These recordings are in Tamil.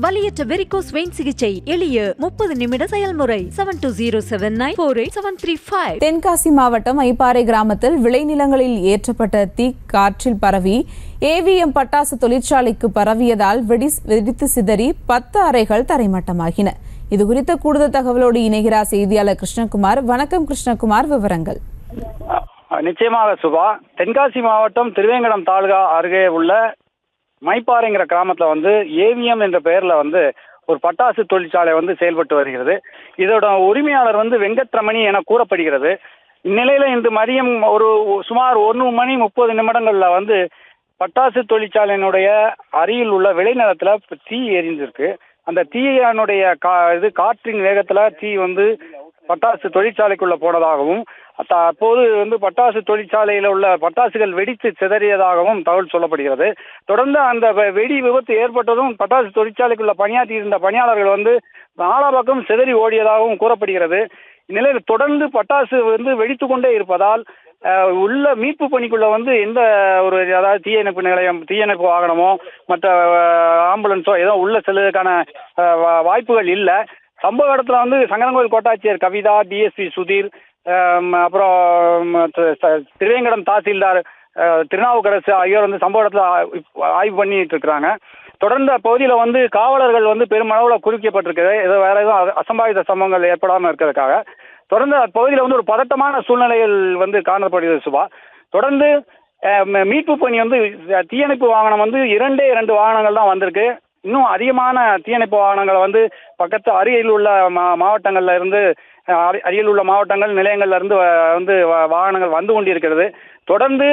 வலியற்ற வெரிகோஸ் வெயின் சிகிச்சை எளிய 30 நிமிட செயல்முறை 7207948735. தென்காசி மாவட்டம் ஐப்பாறை கிராமத்தில் விளைநிலங்களில் ஏற்றப்பட்ட தீ காற்றில் பரவி ஏவிஎம் பட்டாசு தொழிற்சாலைக்கு பரவியதால் வெடித்து சிதறி 10 அறைகள் தரைமட்டமாகின. இதுகுறித்த கூடுதல் தகவலோடு இணைகிறார் செய்தியாளர் கிருஷ்ணகுமார். வணக்கம் கிருஷ்ணகுமார், விவரங்கள். நிச்சயமாக சுபா. தென்காசி மாவட்டம் திருவேங்கடம் தாலுகா அருகே உள்ள மைப்பாறைங்கிற கிராமத்துல ஏவிஎம் என்ற பெயர்ல ஒரு பட்டாசு தொழிற்சாலை செயல்பட்டு வருகிறது. இதோட உரிமையாளர் வெங்கட்ரமணி என கூறப்படுகிறது. இந்நிலையில இன்று மதியம் சுமார் 1:30 பட்டாசு தொழிற்சாலையினுடைய அருகில் உள்ள விளைநிலத்துல தீ எரிஞ்சிருக்கு. அந்த தீயினுடைய காற்றின் வேகத்துல தீ பட்டாசு தொழிற்சாலைக்குள்ள போனதாகவும் அப்போது பட்டாசு தொழிற்சாலையில உள்ள பட்டாசுகள் வெடித்து சிதறியதாகவும் தகவல் சொல்லப்படுகிறது. தொடர்ந்து அந்த வெடி விபத்து ஏற்பட்டதும் பட்டாசு தொழிற்சாலைக்குள்ள பணியாற்றி இருந்த பணியாளர்கள் நாலா பக்கம் சிதறி ஓடியதாகவும் கூறப்படுகிறது. இந்நிலையில் தொடர்ந்து பட்டாசு வெடித்து கொண்டே இருப்பதால் உள்ள மீட்பு பணிக்குள்ள எந்த அதாவது தீயணைப்பு நிலையம், தீயணைப்பு வாகனமோ மற்ற ஆம்புலன்ஸோ ஏதோ உள்ள செல்வதற்கான வாய்ப்புகள் இல்லை. சம்பவ இடத்துல சங்கரன்கோவில் கோட்டாட்சியர் கவிதா, டிஎஸ்பி சுதீர், அப்புறம் திருவேங்கடம் தாசில்தார் திருநாவுக்கரசு ஆகியோர் சம்பவ இடத்துல ஆய்வு பண்ணிட்டு இருக்கிறாங்க. தொடர்ந்து அப்பகுதியில் காவலர்கள் பெருமளவில் குறுக்கப்பட்டிருக்குது. ஏதோ வேற எதுவும் அசம்பாவித சம்பவங்கள் ஏற்படாமல் இருக்கிறதுக்காக தொடர்ந்து அப்பகுதியில் ஒரு பதட்டமான சூழ்நிலைகள் காணப்படுகிறது சுபா. தொடர்ந்து மீட்பு பணி தீயணைப்பு வாகனம் 2 வாகனங்கள் தான் வந்திருக்கு. இன்னும் அதிகமான தீயணைப்பு வாகனங்கள் பக்கத்து அருகில் உள்ள மாவட்டங்கள்ல இருந்து அருகில் உள்ள மாவட்டங்கள் நிலையங்கள்ல இருந்து வாகனங்கள் வந்து கொண்டிருக்கிறது. தொடர்ந்து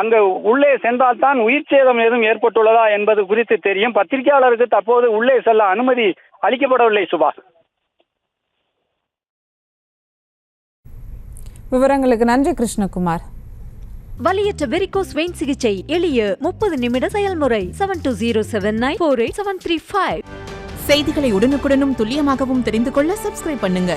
அங்க உள்ளே சென்றால்தான் உயிர் சேதம் ஏதும் ஏற்பட்டுள்ளதா என்பது குறித்து தெரியும். பத்திரிகையாளருக்கு தற்போது உள்ளே செல்ல அனுமதி அளிக்கப்படவில்லை சுபா. விவரங்களுக்கு நன்றி கிருஷ்ணகுமார். வலியற்ற வெரிகோஸ் வெயின் சிகிச்சை எளிய 30 நிமிட செயல்முறை 7207948735. செய்திகளை உடனுக்குடனும் துல்லியமாகவும் தெரிந்து கொள்ள சப்ஸ்கிரைப் பண்ணுங்க.